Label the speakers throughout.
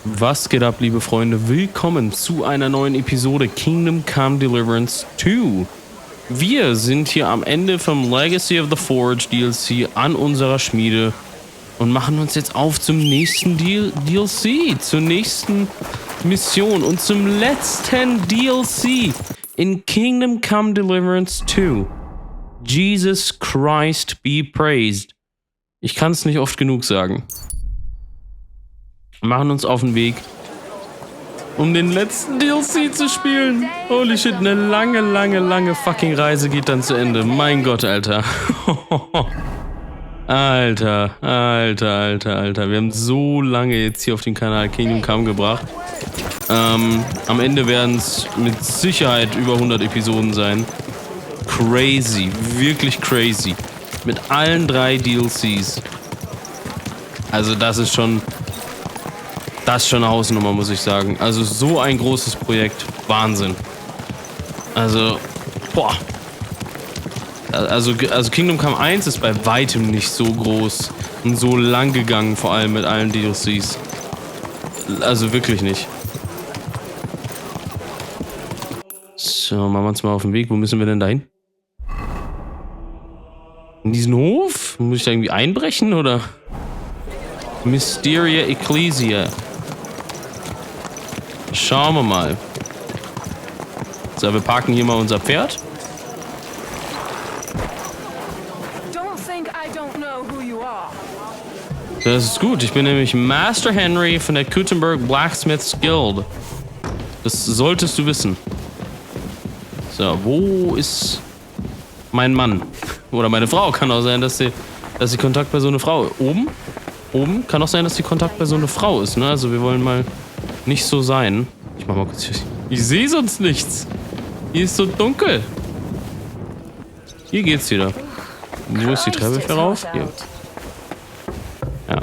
Speaker 1: Was geht ab, liebe Freunde? Willkommen zu einer neuen Episode Kingdom Come Deliverance 2. Wir sind hier am Ende vom Legacy of the Forge DLC an unserer Schmiede und machen uns jetzt auf zum nächsten DLC, zur nächsten Mission und zum letzten DLC in Kingdom Come Deliverance 2. Jesus Christ be praised. Ich kann es nicht oft genug sagen. Wir machen uns auf den Weg, um den letzten DLC zu spielen. Holy shit, eine lange fucking Reise geht dann zu Ende. Mein Gott, Alter. Alter. Wir haben so lange jetzt hier auf dem Kanal Kingdom Come gebracht. Am Ende werden es mit Sicherheit über 100 Episoden sein. Crazy, wirklich crazy. Mit allen 3 DLCs. Also das ist schon eine Hausnummer, muss ich sagen. Also so ein großes Projekt. Wahnsinn. Also, boah. Also Kingdom Come 1 ist bei weitem nicht so groß und so lang gegangen, vor allem mit allen DLCs. Also wirklich nicht. So, machen wir uns mal auf den Weg. Wo müssen wir denn da hin? In diesen Hof? Muss ich da irgendwie einbrechen, oder? Mysteria, Ecclesiae. Schauen wir mal. So, wir parken hier mal unser Pferd. Das ist gut. Ich bin nämlich Master Henry von der Gutenberg Blacksmiths Guild. Das solltest du wissen. So, wo ist mein Mann? Oder meine Frau. Kann auch sein, dass die Kontaktperson eine Frau ist. Oben kann auch sein, dass die Kontaktperson eine Frau ist. Ne? Also wir wollen mal nicht so sein. Ich mach mal kurz hier. Ich sehe sonst nichts. Hier ist so dunkel. Hier geht's wieder. Wo ist die Treppe herauf? Hier. Ja.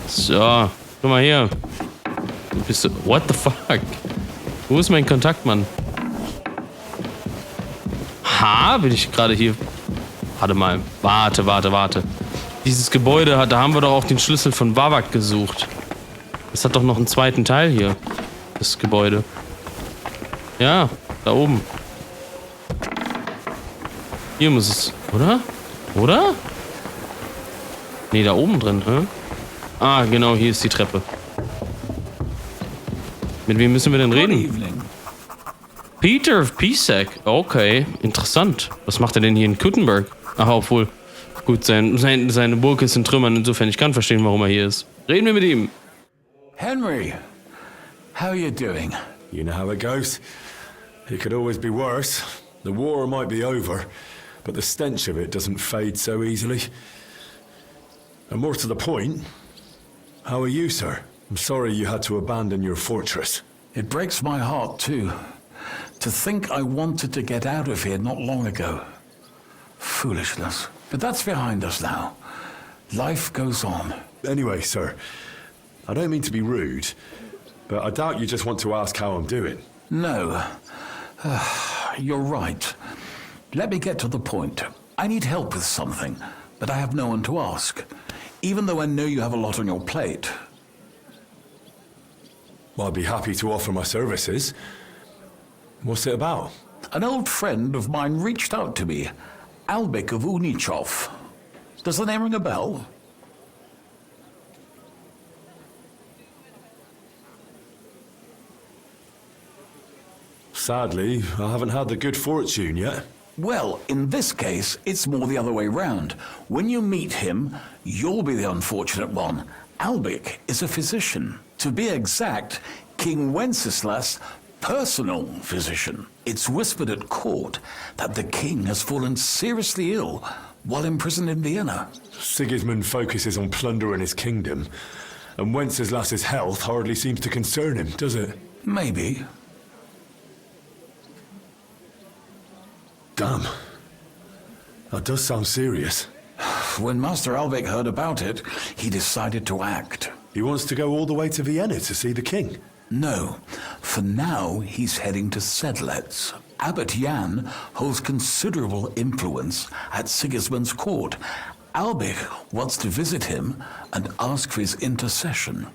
Speaker 1: So. Guck mal hier. Du bist so. What the fuck? Wo ist mein Kontaktmann? Ha? Bin ich gerade hier? Warte mal. Warte. Dieses Gebäude, da haben wir doch auch den Schlüssel von Wawak gesucht. Das hat doch noch einen zweiten Teil hier. Das Gebäude. Ja, da oben. Hier muss es. Oder? Nee, da oben drin, hä? Ah, genau, hier ist die Treppe. Mit wem müssen wir denn reden? Peter Pisek. Okay, interessant. Was macht er denn hier in Gutenberg? Ach, obwohl. Gut, seine Burg ist in Trümmern, insofern ich kann verstehen, warum er hier ist. Reden wir mit ihm.
Speaker 2: Henry, how are you doing?
Speaker 3: You know how it goes. It could always be worse. The war might be over, but the stench of it doesn't fade so easily. And more to the point, how are you, sir? I'm sorry you had to abandon your fortress.
Speaker 2: It breaks my heart, too. To think I wanted to get out of here not long ago. Foolishness. But that's behind us now. Life goes on.
Speaker 3: Anyway, sir, I don't mean to be rude, but I doubt you just want to ask how I'm doing.
Speaker 2: No. You're right. Let me get to the point. I need help with something, but I have no one to ask. Even though I know you have a lot on your plate.
Speaker 3: Well, I'd be happy to offer my services. What's it about?
Speaker 2: An old friend of mine reached out to me. Albik of Unichov. Does the name ring a bell?
Speaker 3: Sadly, I haven't had the good fortune yet.
Speaker 2: Well, in this case, it's more the other way round. When you meet him, you'll be the unfortunate one. Albik is a physician. To be exact, King Wenceslas' personal physician. It's whispered at court that the king has fallen seriously ill while imprisoned in Vienna.
Speaker 3: Sigismund focuses on plundering his kingdom, and Wenceslas's health hardly seems to concern him, does it?
Speaker 2: Maybe.
Speaker 3: Damn. That does sound serious.
Speaker 2: When Master Albik heard about it, he decided to act.
Speaker 3: He wants to go all the way to Vienna to see the king.
Speaker 2: No. For now, he's heading to Sedletz. Abbot Jan holds considerable influence at Sigismund's court. Albik wants to visit him and ask for his intercession.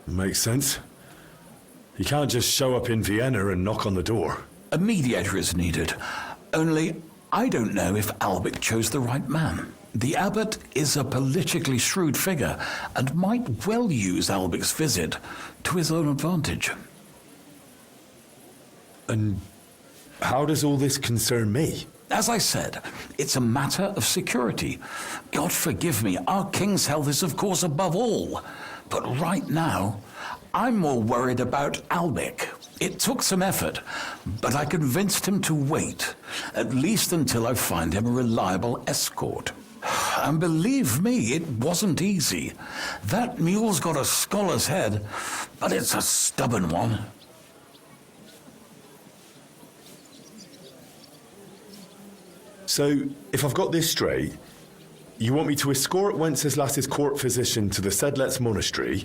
Speaker 3: Makes sense. You can't just show up in Vienna and knock on the door.
Speaker 2: A mediator is needed. Only, I don't know if Albic chose the right man. The abbot is a politically shrewd figure and might well use Albic's visit to his own advantage.
Speaker 3: And how does all this concern me?
Speaker 2: As I said, it's a matter of security. God forgive me, our king's health is of course above all. But right now, I'm more worried about Albic. It took some effort, but I convinced him to wait, at least until I find him a reliable escort. And believe me, it wasn't easy. That mule's got a scholar's head, but it's a stubborn one.
Speaker 3: So, if I've got this straight, you want me to escort Wenceslas's court physician to the Sedletz monastery,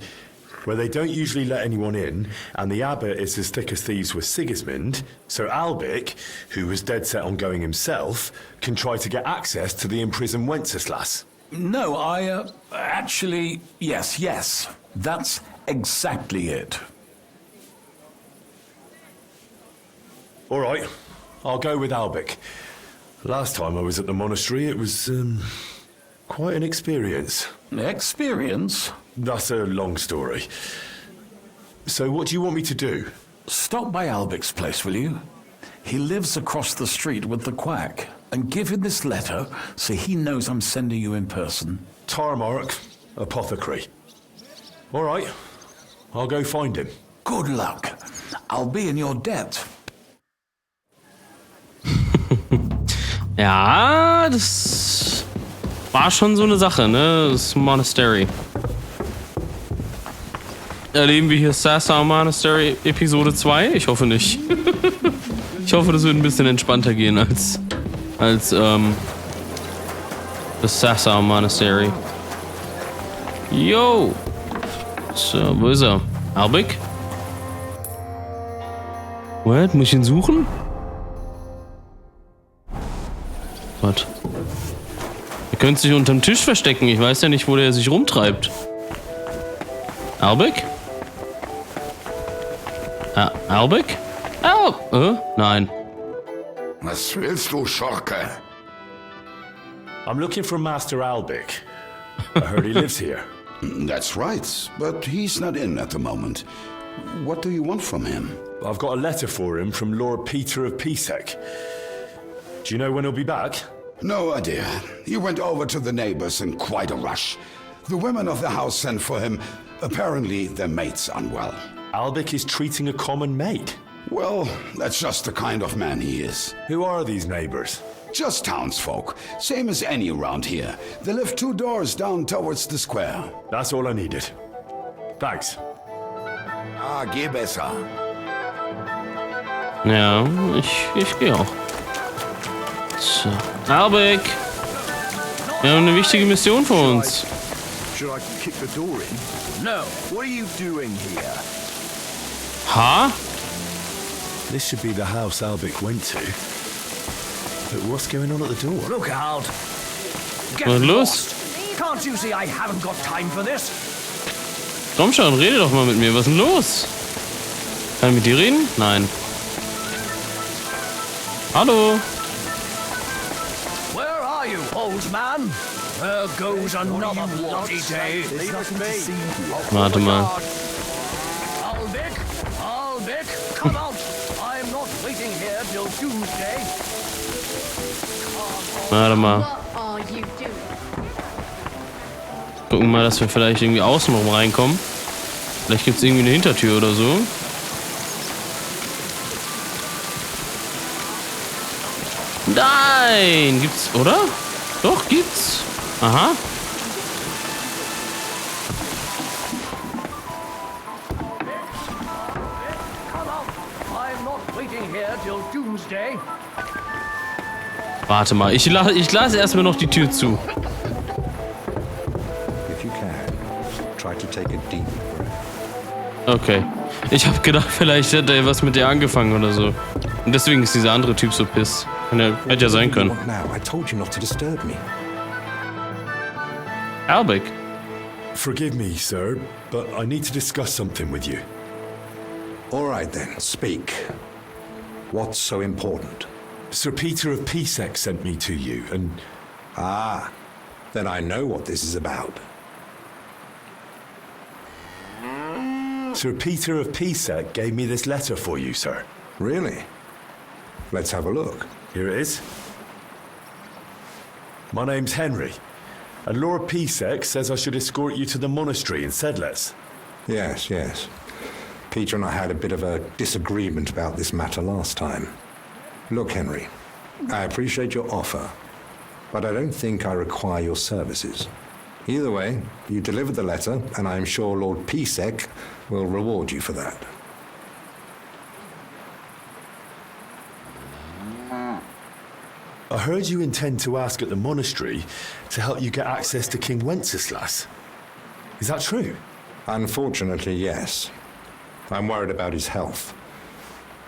Speaker 3: where they don't usually let anyone in, and the abbot is as thick as thieves with Sigismund, so Albic, who was dead set on going himself, can try to get access to the imprisoned Wenceslas.
Speaker 2: No, actually, yes. That's exactly it.
Speaker 3: All right, I'll go with Albic. Last time I was at the monastery, it was, quite an experience.
Speaker 2: Experience?
Speaker 3: That's a long story. So what do you want me to do?
Speaker 2: Stop by Albic's place, will you? He lives across the street with the quack. And give him this letter so he knows I'm sending you in person.
Speaker 3: Tarmark, apothecary. All right, I'll go find him.
Speaker 2: Good luck. I'll be in your debt.
Speaker 1: Ja, das war schon so eine Sache, ne? Das Monastery. Erleben wir hier Sassa Monastery Episode 2? Ich hoffe nicht. Ich hoffe, das wird ein bisschen entspannter gehen als das Sassa Monastery. Yo! So, wo ist er? Albic? What? Muss ich ihn suchen? Gott. Er könnte sich unterm Tisch verstecken. Ich weiß ja nicht, wo der sich rumtreibt. Albic? Albic? Nein.
Speaker 4: Was willst du, Schurke?
Speaker 3: I'm looking for Master Albic. I heard he lives here.
Speaker 4: That's right, but he's not in at the moment. What do you want from him?
Speaker 3: I've got a letter for him from Lord Peter of Pisek. Do you know when he'll be back?
Speaker 4: No idea. He went over to the neighbors in quite a rush. The women of the house sent for him. Apparently, their mate's unwell.
Speaker 3: Albic is treating a common maid.
Speaker 4: Well, that's just the kind of man he is.
Speaker 3: Who are these neighbors?
Speaker 4: Just townsfolk, same as any around here. They live 2 doors down towards the square.
Speaker 3: That's all I needed. Thanks.
Speaker 4: Geh besser.
Speaker 1: Ja, ich gehe auch. So. Albic! Wir haben eine wichtige Mission für uns.
Speaker 5: Should I kick the door in? No. What are you doing here?
Speaker 1: Ha?
Speaker 3: This should be the house Albic went to. But what's going on at the door?
Speaker 5: Look out! Get
Speaker 1: Was ist los?
Speaker 5: lost! Can't you see I haven't got time for this?
Speaker 1: Komm schon, rede doch mal mit mir. Was ist denn los? Kann ich mit dir reden? Nein. Hallo?
Speaker 5: Where are you, old man? There goes another bloody day. Leave us be.
Speaker 1: Warte mal.
Speaker 5: Albic, come out! I'm not waiting here till Tuesday.
Speaker 1: Warte mal.
Speaker 6: What are you doing?
Speaker 1: Gucken mal, dass wir vielleicht irgendwie außenrum reinkommen. Vielleicht gibt es irgendwie eine Hintertür oder so. Nein! Gibt's, oder? Doch, gibt's. Aha.
Speaker 5: Come out! I'm not waiting here till Tuesday.
Speaker 1: Warte mal, ich lasse erstmal noch die Tür zu.
Speaker 7: If you can, try to take a deep breath.
Speaker 1: Okay. Ich habe gedacht, vielleicht hat er was mit dir angefangen oder so. Und deswegen ist dieser andere Typ so piss. Hätte ja sein können.
Speaker 7: What now? I told you not to disturb me.
Speaker 1: Albic.
Speaker 3: Forgive me, sir, but I need to discuss something with you.
Speaker 7: All right then, speak. What's so important?
Speaker 3: Sir Peter of Pisek sent me to you, and...
Speaker 7: Ah, then I know what this is about.
Speaker 3: Sir Peter of Pisek gave me this letter for you, sir.
Speaker 7: Really? Let's have a look.
Speaker 3: Here it is. My name's Henry, and Lord Pisek says I should escort you to the monastery in Sedletz.
Speaker 7: Yes, yes. Peter and I had a bit of a disagreement about this matter last time. Look, Henry, I appreciate your offer, but I don't think I require your services. Either way, you delivered the letter, and I'm sure Lord Pisek will reward you for that.
Speaker 3: I heard you intend to ask at the monastery to help you get access to King Wenceslas. Is that true?
Speaker 7: Unfortunately, yes. I'm worried about his health,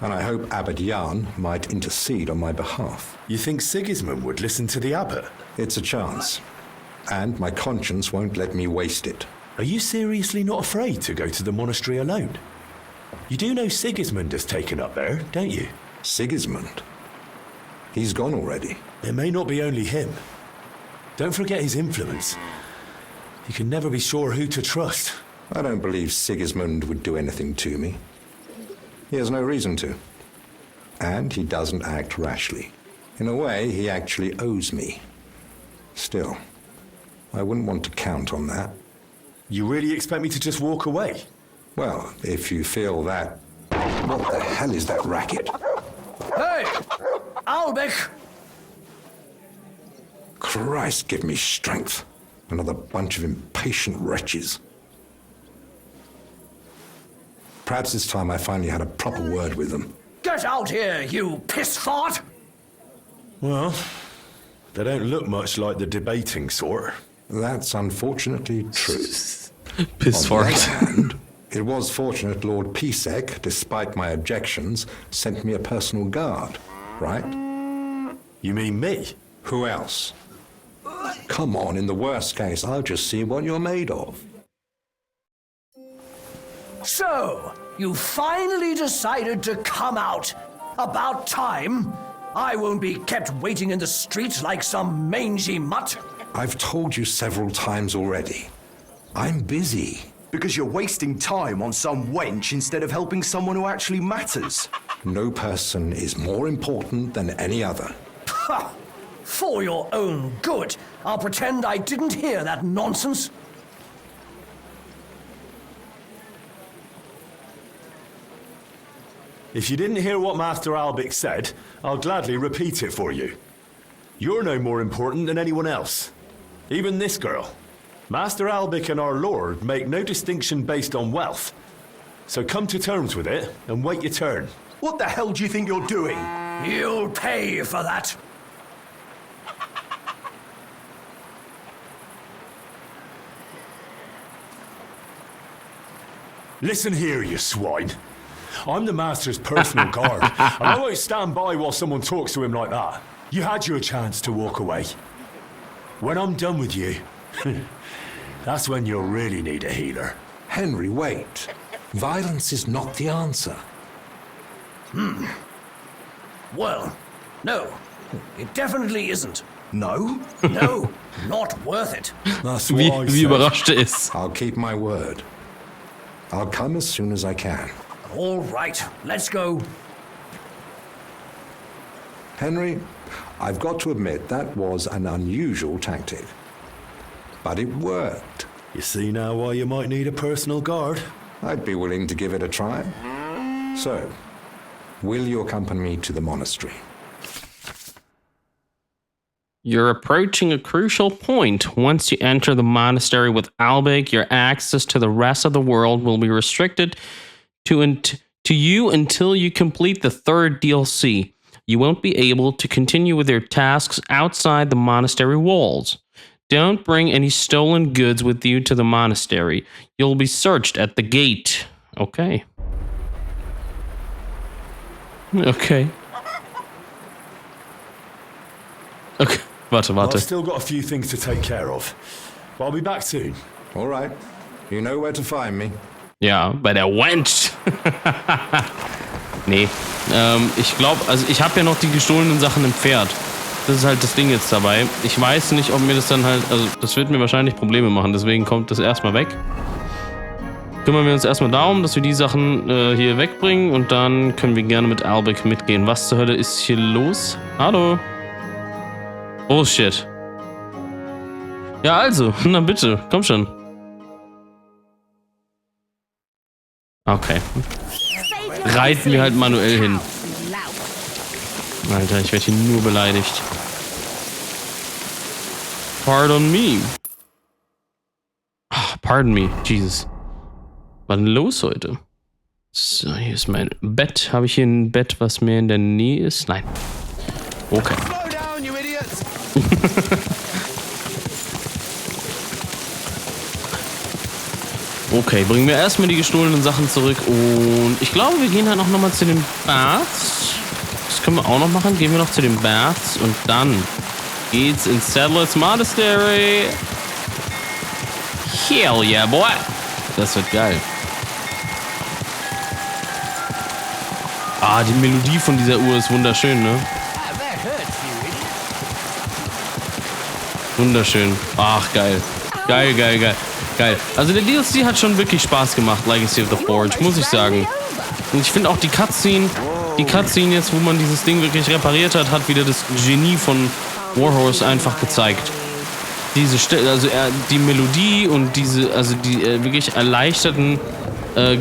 Speaker 7: and I hope Abbot Jan might intercede on my behalf.
Speaker 3: You think Sigismund would listen to the abbot?
Speaker 7: It's a chance, and my conscience won't let me waste it.
Speaker 3: Are you seriously not afraid to go to the monastery alone? You do know Sigismund has taken up there, don't you?
Speaker 7: Sigismund? He's gone already.
Speaker 3: It may not be only him. Don't forget his influence. You can never be sure who to trust.
Speaker 7: I don't believe Sigismund would do anything to me. He has no reason to. And he doesn't act rashly. In a way, he actually owes me. Still, I wouldn't want to count on that.
Speaker 3: You really expect me to just walk away?
Speaker 7: Well, if you feel that... What the hell is that racket?
Speaker 5: Hey! Albec!
Speaker 7: Christ, give me strength. Another bunch of impatient wretches. Perhaps it's time I finally had a proper word with them.
Speaker 5: Get out here, you piss fart!
Speaker 3: Well, they don't look much like the debating sort.
Speaker 7: That's unfortunately true.
Speaker 1: Piss
Speaker 7: On the
Speaker 1: fart.
Speaker 7: other hand, it was fortunate Lord Pisek, despite my objections, sent me a personal guard, right?
Speaker 3: You mean me?
Speaker 7: Who else? Come on, in the worst case, I'll just see what you're made of.
Speaker 5: So, you finally decided to come out. About time. I won't be kept waiting in the streets like some mangy mutt.
Speaker 7: I've told you several times already. I'm busy.
Speaker 6: Because you're wasting time on some wench instead of helping someone who actually matters.
Speaker 7: No person is more important than any other.
Speaker 5: Ha! For your own good, I'll pretend I didn't hear that nonsense.
Speaker 3: If you didn't hear what Master Albic said, I'll gladly repeat it for you. You're no more important than anyone else. Even this girl. Master Albic and our Lord make no distinction based on wealth. So come to terms with it and wait your turn.
Speaker 6: What the hell do you think you're doing?
Speaker 5: You'll pay for that.
Speaker 3: Listen here, you swine. I'm the Master's personal guard, and I won't stand by while someone talks to him like that. You had your chance to walk away. When I'm done with you, that's when you'll really need a healer.
Speaker 7: Henry, wait. Violence is not the answer.
Speaker 5: Well, no, it definitely isn't.
Speaker 6: No?
Speaker 5: No, not worth it.
Speaker 3: That's what I
Speaker 1: Wie
Speaker 3: said.
Speaker 1: überrascht er ist.
Speaker 7: I'll keep my word. I'll come as soon as I can.
Speaker 5: All right, let's go.
Speaker 7: Henry, I've got to admit that was an unusual tactic. But it worked.
Speaker 3: You see now why you might need a personal guard?
Speaker 7: I'd be willing to give it a try. So, will you accompany me to the monastery?
Speaker 1: You're approaching a crucial point. Once you enter the monastery with Albic, your access to the rest of the world will be restricted to you until you complete the third DLC. You won't be able to continue with your tasks outside the monastery walls. Don't bring any stolen goods with you to the monastery. You'll be searched at the gate. Okay. Okay. Okay. Warte.
Speaker 3: I've still got a few things to take care of. But I'll be back soon.
Speaker 7: All right. You know where to find me.
Speaker 1: Ja, bei der Wench. Nee. Ich glaube, also ich habe ja noch die gestohlenen Sachen im Pferd. Das ist halt das Ding jetzt dabei. Ich weiß nicht, ob mir das dann halt, also das wird mir wahrscheinlich Probleme machen, deswegen kommt das erstmal weg. Kümmern wir uns erstmal darum, dass wir die Sachen hier wegbringen und dann können wir gerne mit Albic mitgehen. Was zur Hölle ist hier los? Hallo? Oh shit. Ja also, na bitte, komm schon. Okay. Reiten wir halt manuell hin. Alter, ich werde hier nur beleidigt. Pardon me. Oh, pardon me, Jesus. Was ist denn los heute? So, hier ist mein Bett. Habe ich hier ein Bett, was mir in der Nähe ist? Nein. Okay. Okay, bringen wir erstmal die gestohlenen Sachen zurück und ich glaube, wir gehen halt auch nochmal zu den Baths. Das können wir auch noch machen. Gehen wir noch zu den Baths und dann geht's ins Sedletz Monastery. Hell yeah, boy. Das wird geil. Ah, die Melodie von dieser Uhr ist wunderschön, ne? Wunderschön. Ach, geil. Geil, geil, geil. Geil. Also der DLC hat schon wirklich Spaß gemacht, Legacy of the Forge, muss ich sagen. Und ich finde auch die Cutscene jetzt, wo man dieses Ding wirklich repariert hat, hat wieder das Genie von Warhorse einfach gezeigt. Diese die Melodie und diese, also die wirklich erleichterten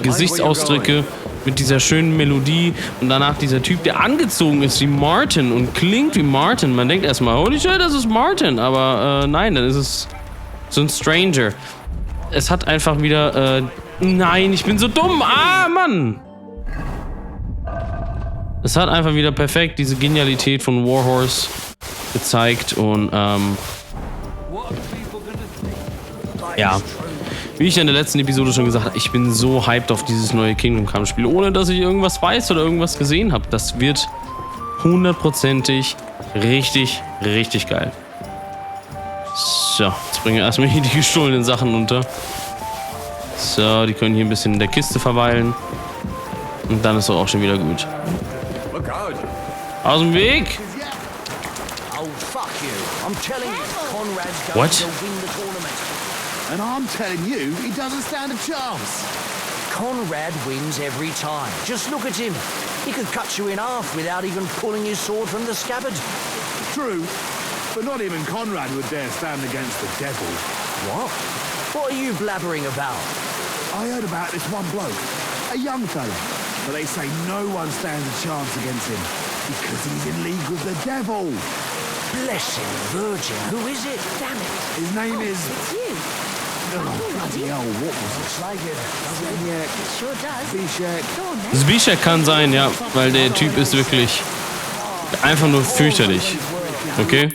Speaker 1: Gesichtsausdrücke mit dieser schönen Melodie und danach dieser Typ, der angezogen ist wie Martin und klingt wie Martin. Man denkt erstmal, holy shit, das ist Martin, aber nein, dann ist es so ein Stranger. Es hat einfach wieder, nein, ich bin so dumm, Mann! Es hat einfach wieder perfekt diese Genialität von Warhorse gezeigt und, ja. Wie ich in der letzten Episode schon gesagt habe, ich bin so hyped auf dieses neue Kingdom Come Spiel, ohne dass ich irgendwas weiß oder irgendwas gesehen habe. Das wird hundertprozentig richtig, richtig geil. So, jetzt bringen wir erstmal hier die gestohlenen Sachen unter. So, die können hier ein bisschen in der Kiste verweilen. Und dann ist es auch schon wieder gut. Aus dem Weg! What?
Speaker 8: And I'm telling you, he doesn't stand a chance.
Speaker 5: Conrad wins every time. Just look at him. He could cut you in half without even pulling his sword from the scabbard.
Speaker 8: True, but not even Conrad would dare stand against the devil.
Speaker 5: What? What are you blabbering about?
Speaker 8: I heard about this one bloke, a young fella, but they say no one stands a chance against him because he's in league with the devil.
Speaker 5: Blessed Virgin, who is it? Damn it.
Speaker 8: His name is...
Speaker 9: It's you.
Speaker 8: Oh, bloody hell, what was it?
Speaker 5: Looks like it.
Speaker 9: It sure does.
Speaker 8: Zbyszek.
Speaker 9: Go on then.
Speaker 1: Zbyszek kann sein, ja, weil der Typ ist wirklich einfach nur fürchterlich. Okay?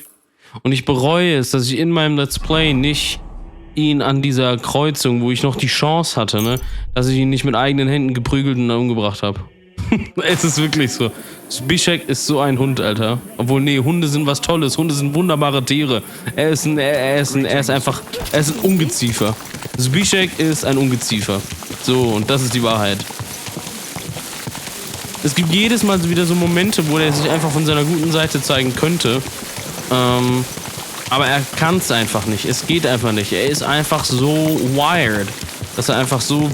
Speaker 1: Und ich bereue es, dass ich in meinem Let's Play nicht ihn an dieser Kreuzung, wo ich noch die Chance hatte, ne, dass ich ihn nicht mit eigenen Händen geprügelt und umgebracht habe. Es ist wirklich so. Zbyszek ist so ein Hund, Alter. Obwohl, nee, Hunde sind was Tolles. Hunde sind wunderbare Tiere. Er ist ein Ungeziefer. Zbyszek ist ein Ungeziefer. So, und das ist die Wahrheit. Es gibt jedes Mal wieder so Momente, wo er sich einfach von seiner guten Seite zeigen könnte. Aber er kann es einfach nicht. Es geht einfach nicht. Er ist einfach so wired, dass er einfach so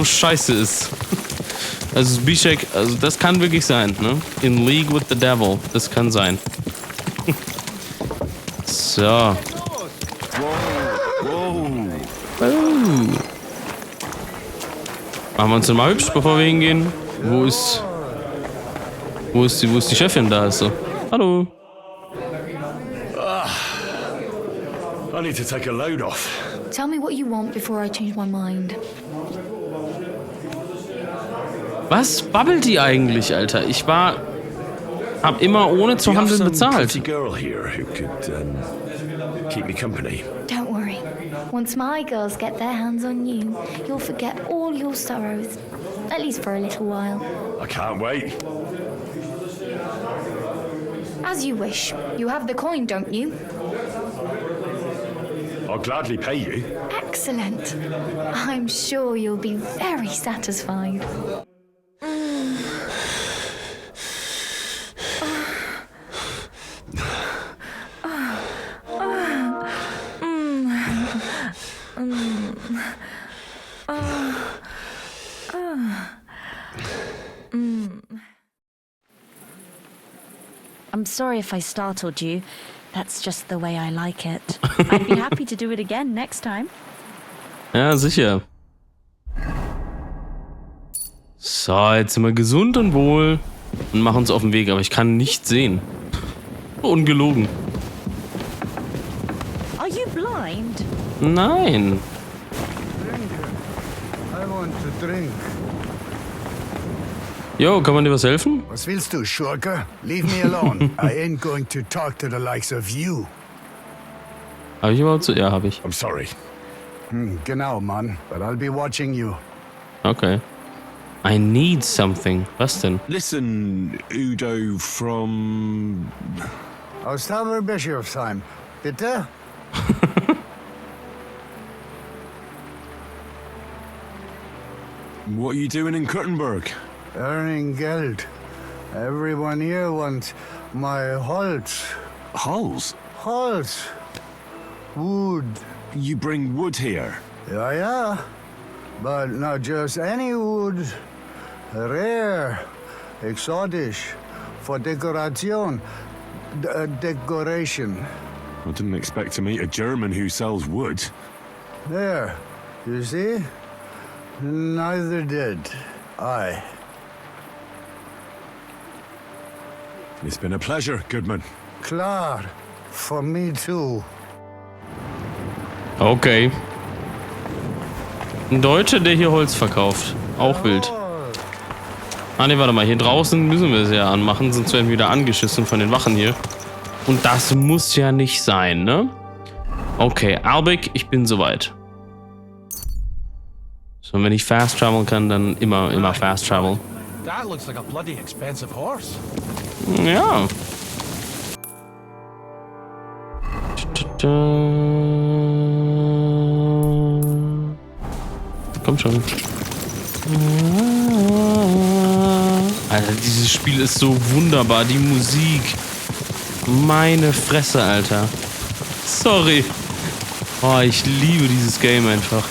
Speaker 1: scheiße ist. Also Zbyszek, also das kann wirklich sein, ne? In League with the Devil. Das kann sein. So. Machen wir uns denn mal hübsch, bevor wir hingehen. Wo ist die Chefin da? Ist so. Hallo.
Speaker 3: I need to take a load off.
Speaker 9: Tell me what you want before I change my mind.
Speaker 1: Was babbelt die eigentlich, Alter? Hab immer ohne zu handeln bezahlt.
Speaker 3: Girl here who could keep me company.
Speaker 9: Don't worry. Once my girls get their hands on you, you'll forget all your sorrows. At least for a little while.
Speaker 3: I can't wait.
Speaker 9: As you wish. You have the coin, don't you?
Speaker 3: I'll gladly pay you.
Speaker 9: Excellent. I'm sure you'll be very satisfied.
Speaker 10: I'm sorry if I startled you. That's just the way I like it. I'd be happy to do it again next time.
Speaker 1: Ja, sicher. So, jetzt sind wir gesund und wohl und machen uns auf den Weg, aber ich kann nichts sehen. Ungelogen.
Speaker 10: Are you blind?
Speaker 1: Nein.
Speaker 8: I want to drink.
Speaker 1: Jo, kann man dir was helfen?
Speaker 8: Was willst du, Schurke? Leave me alone. I ain't going to talk to the likes of you.
Speaker 1: Habe ich überhaupt so? Ja, habe ich.
Speaker 3: I'm sorry.
Speaker 8: Genau, Mann. But I'll be watching you.
Speaker 1: Okay. I need something. Was denn?
Speaker 3: Listen, Udo from...
Speaker 8: Aus Bischofsheim. Bitte?
Speaker 3: What are you doing in Kuttenberg?
Speaker 8: Earning Geld. Everyone here wants my Holz.
Speaker 3: Hulls?
Speaker 8: Holz. Wood.
Speaker 3: You bring wood here?
Speaker 8: Yeah. But not just any wood. Rare. Exotisch. For decoration. Decoration.
Speaker 3: I didn't expect to meet a German who sells wood.
Speaker 8: There. You see? Neither did I.
Speaker 3: It's been a pleasure, Goodman.
Speaker 8: Klar. For me too.
Speaker 1: Okay. Ein Deutscher, der hier Holz verkauft. Auch wild. Ah ne, warte mal. Hier draußen müssen wir es ja anmachen, sonst werden wir wieder angeschissen von den Wachen hier. Und das muss ja nicht sein, ne? Okay, Albig, ich bin soweit. So, wenn ich fast traveln kann, dann immer fast travel.
Speaker 5: That looks like a bloody expensive horse.
Speaker 1: Ja. Komm schon. Alter, dieses Spiel ist so wunderbar. Die Musik. Meine Fresse, Alter. Sorry. Oh, ich liebe dieses Game einfach.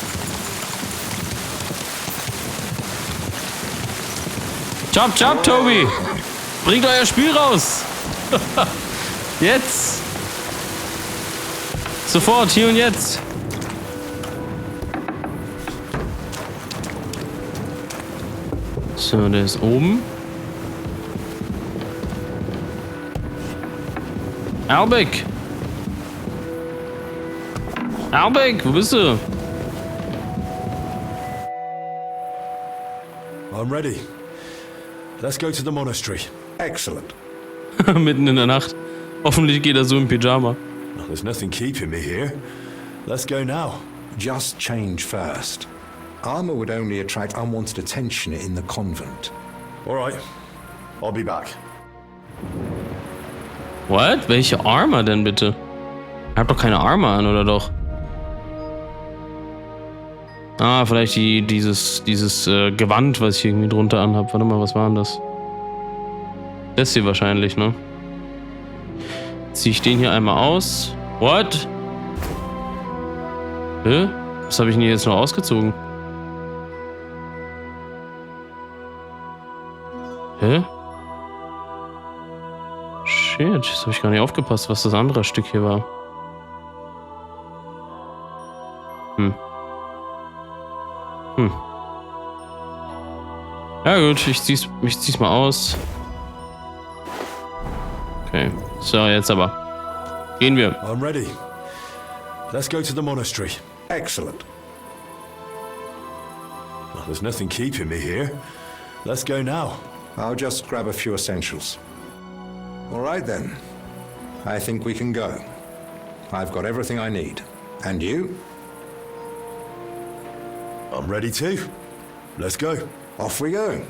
Speaker 1: Chop, chop, Tobi! Bringt euer Spiel raus! Jetzt! Sofort, hier und jetzt! So, der ist oben. Albig! Albig, wo bist du?
Speaker 3: I'm ready. Let's go to the monastery.
Speaker 7: Excellent.
Speaker 1: Mitten in der Nacht. Hoffentlich geht er so im Pyjama.
Speaker 3: Well, there's nothing keeping me here. Let's go now.
Speaker 7: Just change first. Armor would only attract unwanted attention in the convent.
Speaker 3: All right. I'll be back.
Speaker 1: What? Welche Armor denn bitte? Ich hab doch keine Armor an, oder doch? Ah, vielleicht dieses Gewand, was ich irgendwie drunter anhab. Warte mal, was war denn das? Das hier wahrscheinlich, ne? Zieh ich den hier einmal aus. What? Hä? Was habe ich denn hier jetzt noch ausgezogen? Hä? Shit, jetzt habe ich gar nicht aufgepasst, was das andere Stück hier war. Ja gut, ich zieh's mal aus. Okay, so jetzt aber. Gehen wir.
Speaker 3: I'm ready. Let's go to the monastery.
Speaker 7: Excellent.
Speaker 3: Well, there's nothing keeping me here. Let's go now.
Speaker 7: I'll just grab a few essentials. All right then. I think we can go. I've got everything I need. And you?
Speaker 3: I'm ready too. Let's go.
Speaker 7: Off we go.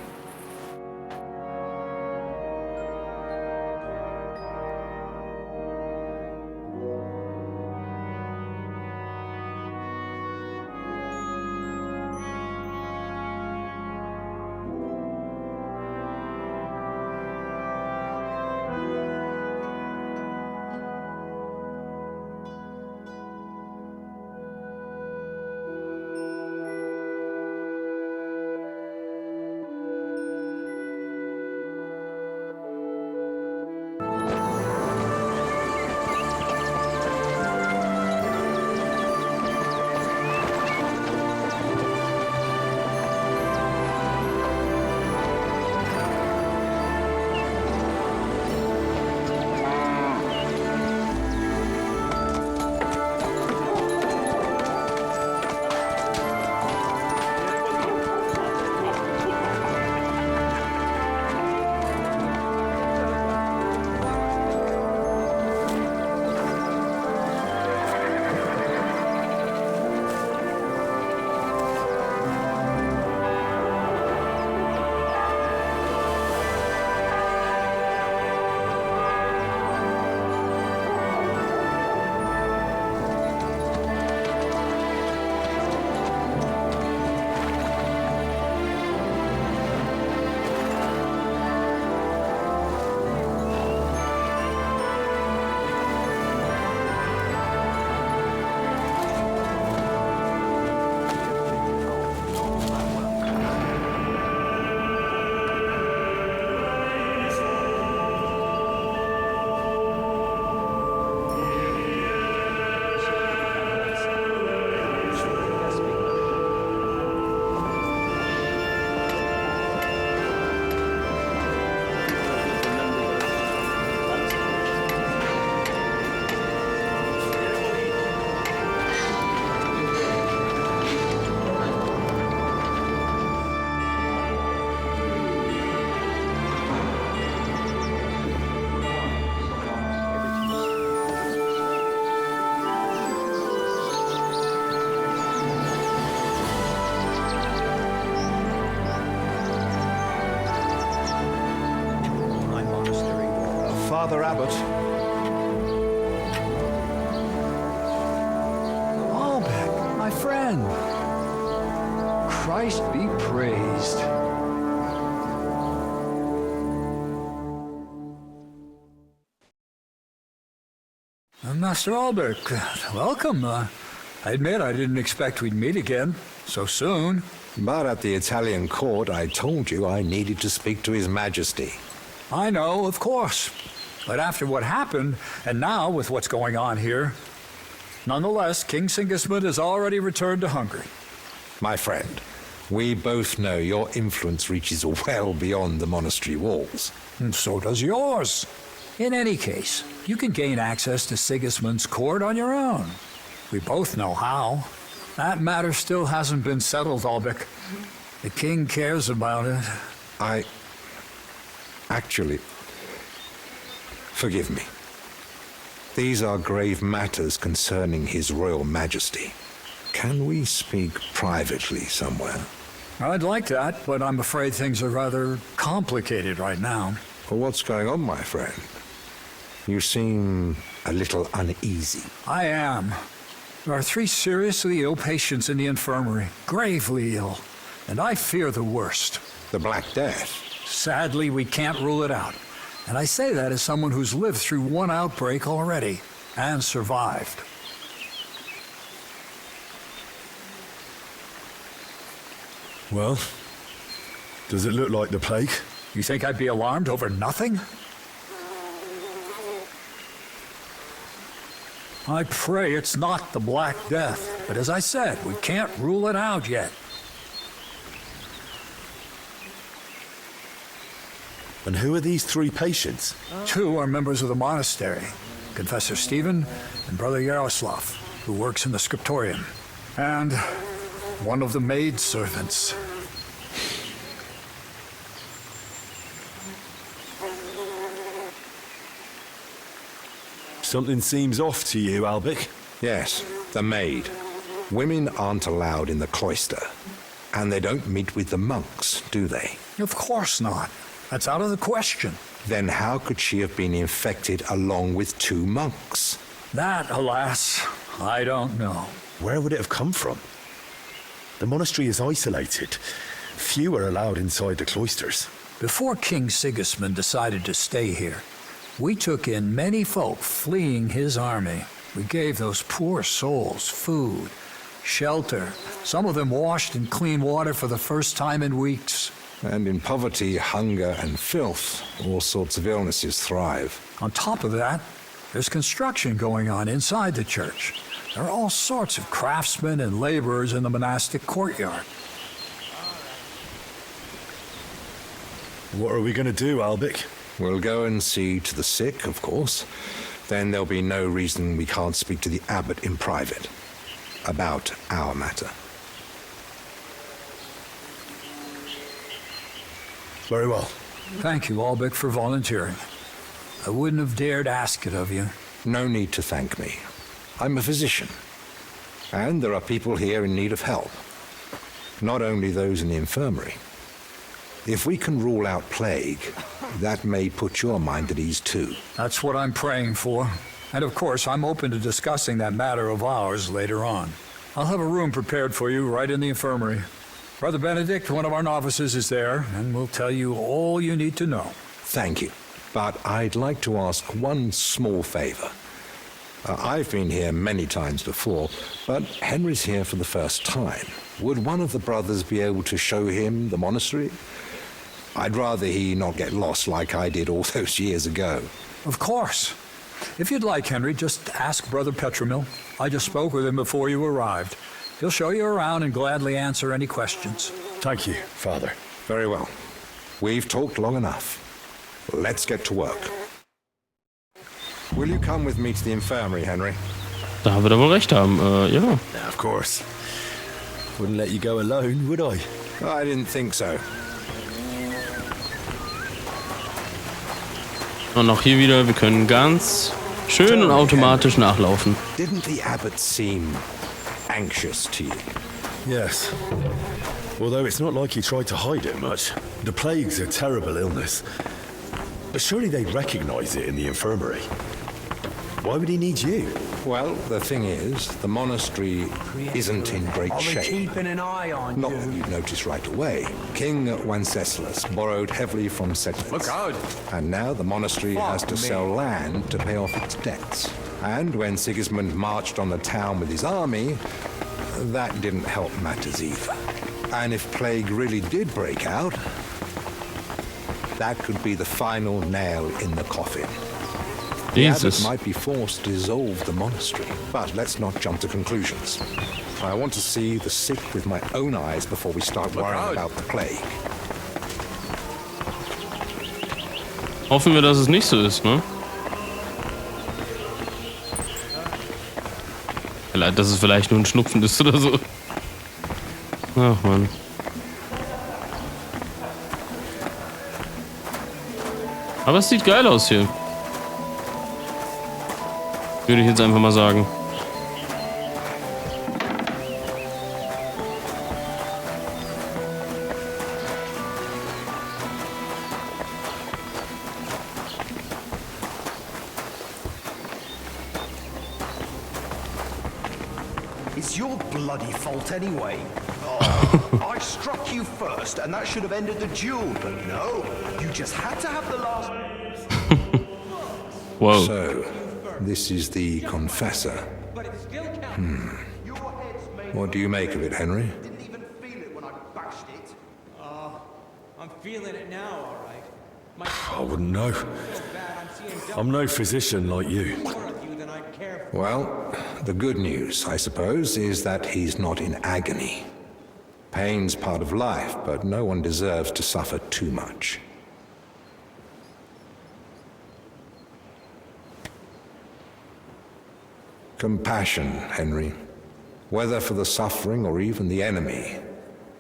Speaker 7: Father Abbot.
Speaker 11: Albert, my friend. Christ be praised. Master Albert, welcome. I admit I didn't expect we'd meet again so soon.
Speaker 7: But at the Italian court, I told you I needed to speak to His Majesty.
Speaker 11: I know, of course. But after what happened, and now with what's going on here, nonetheless, King Sigismund has already returned to Hungary.
Speaker 7: My friend, we both know your influence reaches well beyond the monastery walls.
Speaker 11: And so does yours. In any case, you can gain access to Sigismund's court on your own. We both know how. That matter still hasn't been settled, Albik. The king cares about it.
Speaker 7: Actually, forgive me. These are grave matters concerning His Royal Majesty. Can we speak privately somewhere?
Speaker 11: I'd like that, but I'm afraid things are rather complicated right now.
Speaker 7: Well, what's going on, my friend? You seem a little uneasy.
Speaker 11: I am. There are 3 seriously ill patients in the infirmary, gravely ill, and I fear the worst.
Speaker 7: The Black Death?
Speaker 11: Sadly, we can't rule it out. And I say that as someone who's lived through one outbreak already and survived.
Speaker 3: Well, does it look like the plague?
Speaker 11: You think I'd be alarmed over nothing? I pray it's not the Black Death, but as I said, we can't rule it out yet.
Speaker 3: And who are these 3 patients?
Speaker 11: 2 are members of the monastery, Confessor Stephen and Brother Yaroslav, who works in the scriptorium, and one of the maidservants.
Speaker 3: Something seems off to you, Albik.
Speaker 7: Yes, the maid. Women aren't allowed in the cloister, and they don't meet with the monks, do they?
Speaker 11: Of course not. That's out of the question.
Speaker 7: Then how could she have been infected along with 2 monks?
Speaker 11: That, alas, I don't know.
Speaker 3: Where would it have come from? The monastery is isolated. Few are allowed inside the cloisters.
Speaker 11: Before King Sigismund decided to stay here, we took in many folk fleeing his army. We gave those poor souls food, shelter. Some of them washed in clean water for the first time in weeks.
Speaker 7: And in poverty, hunger, and filth, all sorts of illnesses thrive.
Speaker 11: On top of that, there's construction going on inside the church. There are all sorts of craftsmen and laborers in the monastic courtyard.
Speaker 3: What are we going to do, Albik?
Speaker 7: We'll go and see to the sick, of course. Then there'll be no reason we can't speak to the abbot in private about our matter.
Speaker 3: Very well.
Speaker 11: Thank you, Albik, for volunteering. I wouldn't have dared ask it of you.
Speaker 7: No need to thank me. I'm a physician. And there are people here in need of help. Not only those in the infirmary. If we can rule out plague, that may put your mind at ease too.
Speaker 11: That's what I'm praying for. And of course, I'm open to discussing that matter of ours later on. I'll have a room prepared for you right in the infirmary. Brother Benedict, one of our novices, is there, and will tell you all you need to know.
Speaker 7: Thank you. But I'd like to ask one small favor. I've been here many times before, but Henry's here for the first time. Would one of the brothers be able to show him the monastery? I'd rather he not get lost like I did all those years ago.
Speaker 11: Of course. If you'd like, Henry, just ask Brother Petramil. I just spoke with him before you arrived. He'll show you around and gladly answer any questions.
Speaker 3: Thank you, Father.
Speaker 7: Very well. We've talked long enough. Let's get to work. Will you come with me to the infirmary, Henry?
Speaker 1: Da wird er wohl recht haben, ja.
Speaker 3: Yeah, of course. Wouldn't let you go alone, would I?
Speaker 7: I didn't think so.
Speaker 1: Und auch hier wieder, wir können ganz schön und automatisch nachlaufen.
Speaker 7: Didn't the abbot seem anxious to you?
Speaker 3: Yes. Although it's not like he tried to hide it much. The plague's a terrible illness. But surely they'd recognize it in the infirmary. Why would he need you?
Speaker 7: Well, the thing is, the monastery isn't in great
Speaker 6: I'll be
Speaker 7: shape.
Speaker 6: keeping an eye on
Speaker 7: Not
Speaker 6: you.
Speaker 7: that you'd notice right away. King Wenceslas borrowed heavily from Sedletz.
Speaker 6: Look out!
Speaker 7: And now the monastery has to
Speaker 6: me.
Speaker 7: sell land to pay off its debts. And when Sigismund marched on the town with his army, that didn't help matters either. And if plague really did break out, that could be the final nail in the coffin. The abbot might be forced to dissolve the monastery. But let's not jump to conclusions. I want to see the sick with my own eyes before we start worrying about the plague.
Speaker 1: Hoffen wir, dass es nicht so ist, ne? Dass es vielleicht nur ein Schnupfen ist oder so. Ach man. Aber es sieht geil aus hier. Würde ich jetzt einfach mal sagen.
Speaker 6: It's your bloody fault anyway. Oh, I struck you first, and that should have ended the duel, but no. You just had to have the last...
Speaker 1: Whoa.
Speaker 7: So, this is the confessor. What do you make of it, Henry?
Speaker 6: Didn't even feel it when I bashed it.
Speaker 12: I'm feeling it now, all right.
Speaker 3: I wouldn't know. I'm no physician like you.
Speaker 7: Well, the good news, I suppose, is that he's not in agony. Pain's part of life, but no one deserves to suffer too much. Compassion, Henry, whether for the suffering or even the enemy,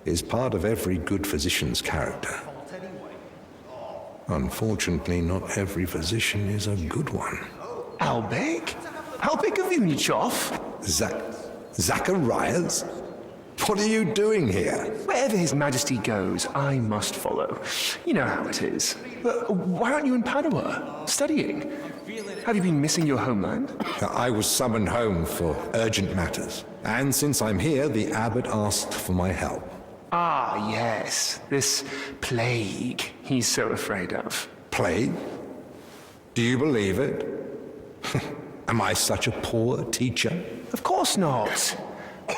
Speaker 7: is part of every good physician's character. Unfortunately, not every physician is a good one.
Speaker 13: Albig? Albig of Unichov?
Speaker 7: Zacharias? What are you doing here?
Speaker 13: Wherever His Majesty goes, I must follow. You know how it is. But why aren't you in Padua, studying? Have you been missing your homeland?
Speaker 7: I was summoned home for urgent matters. And since I'm here, the abbot asked for my help.
Speaker 13: Ah, yes. This plague he's so afraid of.
Speaker 7: Plague? Do you believe it? Am I such a poor teacher?
Speaker 13: Of course not.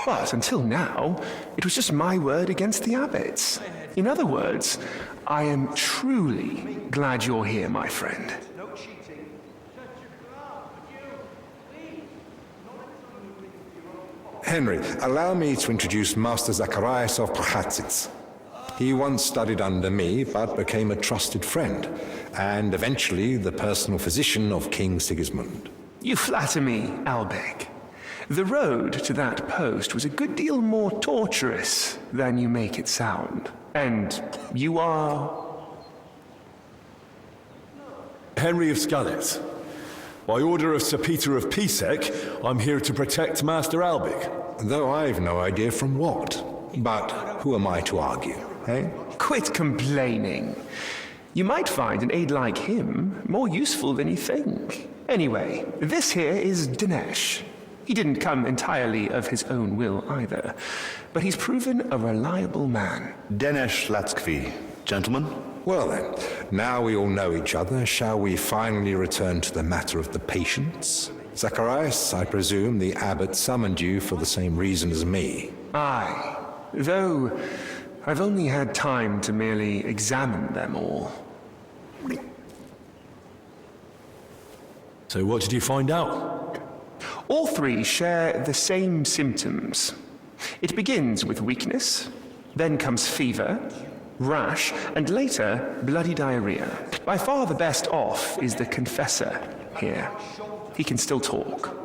Speaker 13: But until now, it was just my word against the abbot's. In other words, I am truly glad you're here, my friend.
Speaker 7: Henry, allow me to introduce Master Zacharias of Prchatsitz. He once studied under me, but became a trusted friend, and eventually the personal physician of King Sigismund.
Speaker 13: You flatter me, Albig. The road to that post was a good deal more torturous than you make it sound. And you are...
Speaker 3: Henry of Sedletz. By order of Sir Peter of Pisek, I'm here to protect Master Albig.
Speaker 7: Though I've no idea from what. But who am I to argue, eh?
Speaker 13: Quit complaining. You might find an aide like him more useful than you think. Anyway, this here is Dinesh. He didn't come entirely of his own will either, but he's proven a reliable man.
Speaker 6: Dinesh Latskvi, gentlemen.
Speaker 7: Well then, now we all know each other, shall we finally return to the matter of the patients? Zacharias, I presume the abbot summoned you for the same reason as me.
Speaker 13: Aye, though I've only had time to merely examine them all.
Speaker 3: So what did you find out?
Speaker 13: All three share the same symptoms. It begins with weakness, then comes fever, rash, and later bloody diarrhea. By far the best off is the confessor here. He can still talk.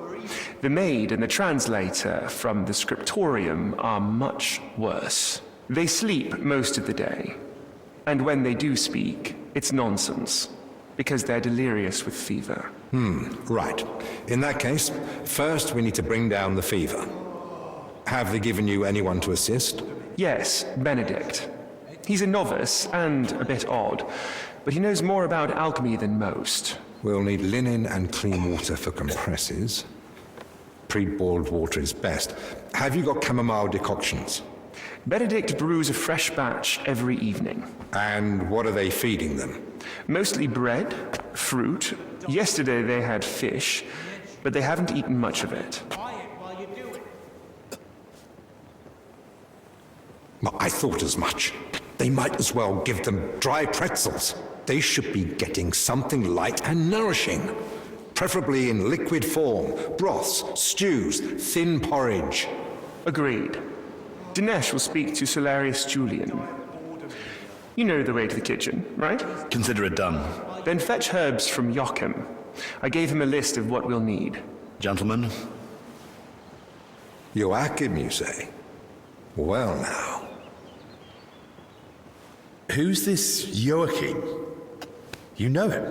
Speaker 13: The maid and the translator from the scriptorium are much worse. They sleep most of the day, and when they do speak, it's nonsense, because they're delirious with fever.
Speaker 7: Right. In that case, first we need to bring down the fever. Have they given you anyone to assist?
Speaker 13: Yes, Benedict. He's a novice and a bit odd, but he knows more about alchemy than most.
Speaker 7: We'll need linen and clean water for compresses. Pre-boiled water is best. Have you got chamomile decoctions?
Speaker 13: Benedict brews a fresh batch every evening.
Speaker 7: And what are they feeding them?
Speaker 13: Mostly bread, fruit. Yesterday they had fish, but they haven't eaten much of it.
Speaker 7: Well, I thought as much. They might as well give them dry pretzels. They should be getting something light and nourishing. Preferably in liquid form, broths, stews, thin porridge.
Speaker 13: Agreed. Dinesh will speak to Solarius Julian. You know the way to the kitchen, right?
Speaker 14: Consider it done.
Speaker 13: Then fetch herbs from Willkommen. I gave him a list of what we'll need.
Speaker 14: Gentlemen.
Speaker 7: Joachim, you say? Well now.
Speaker 14: Who's this Joachim? You know him?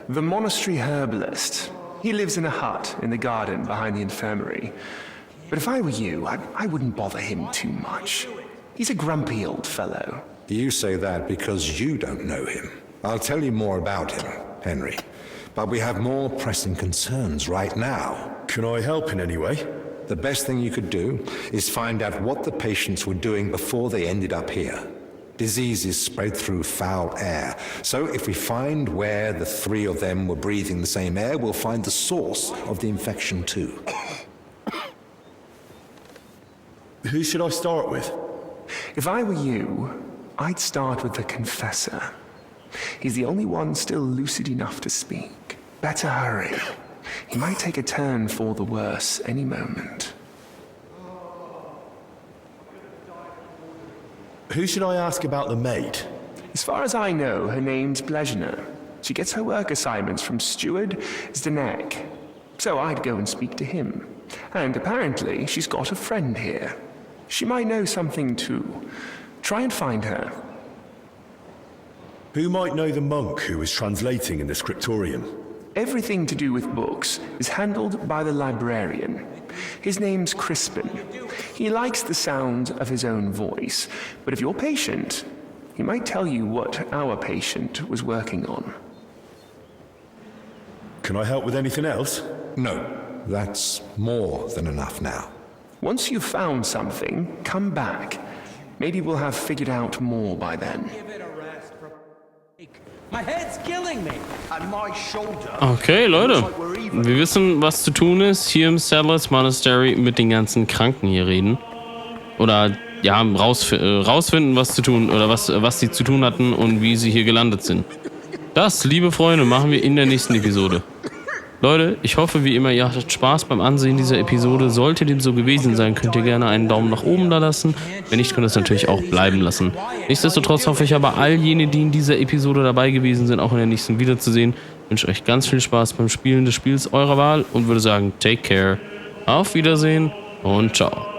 Speaker 13: The monastery herbalist. He lives in a hut in the garden behind the infirmary. But if I were you, I wouldn't bother him too much. He's a grumpy old fellow.
Speaker 7: You say that because you don't know him. I'll tell you more about him, Henry. But we have more pressing concerns right now.
Speaker 3: Can I help in any way?
Speaker 7: The best thing you could do is find out what the patients were doing before they ended up here. Diseases spread through foul air. So if we find where the three of them were breathing the same air, we'll find the source of the infection too.
Speaker 3: Who should I start with?
Speaker 13: If I were you, I'd start with the confessor. He's the only one still lucid enough to speak. Better hurry. He might take a turn for the worse any moment.
Speaker 3: Who should I ask about the maid?
Speaker 13: As far as I know, her name's Blezhna. She gets her work assignments from Steward Zdenek. So I'd go and speak to him. And apparently, she's got a friend here. She might know something too. Try and find her.
Speaker 3: Who might know the monk who was translating in the scriptorium?
Speaker 13: Everything to do with books is handled by the librarian. His name's Crispin. He likes the sound of his own voice, but if you're patient, he might tell you what our patient was working on.
Speaker 3: Can I help with anything else?
Speaker 7: No, that's more than enough now.
Speaker 13: Once you've found something, come back. Maybe we'll have figured out more by then.
Speaker 12: My head's killing me. And my shoulder.
Speaker 1: Okay, Leute. Wir wissen, was zu tun ist. Hier im Sedletz Monastery mit den ganzen Kranken hier reden. Oder, ja, rausfinden, was zu tun, oder was sie zu tun hatten und wie sie hier gelandet sind. Das, liebe Freunde, machen wir in der nächsten Episode. Leute, ich hoffe wie immer, ihr hattet Spaß beim Ansehen dieser Episode. Sollte dem so gewesen sein, könnt ihr gerne einen Daumen nach oben da lassen. Wenn nicht, könnt ihr es natürlich auch bleiben lassen. Nichtsdestotrotz hoffe ich aber, all jene, die in dieser Episode dabei gewesen sind, auch in der nächsten wiederzusehen. Ich wünsche euch ganz viel Spaß beim Spielen des Spiels eurer Wahl und würde sagen, take care, auf Wiedersehen und ciao.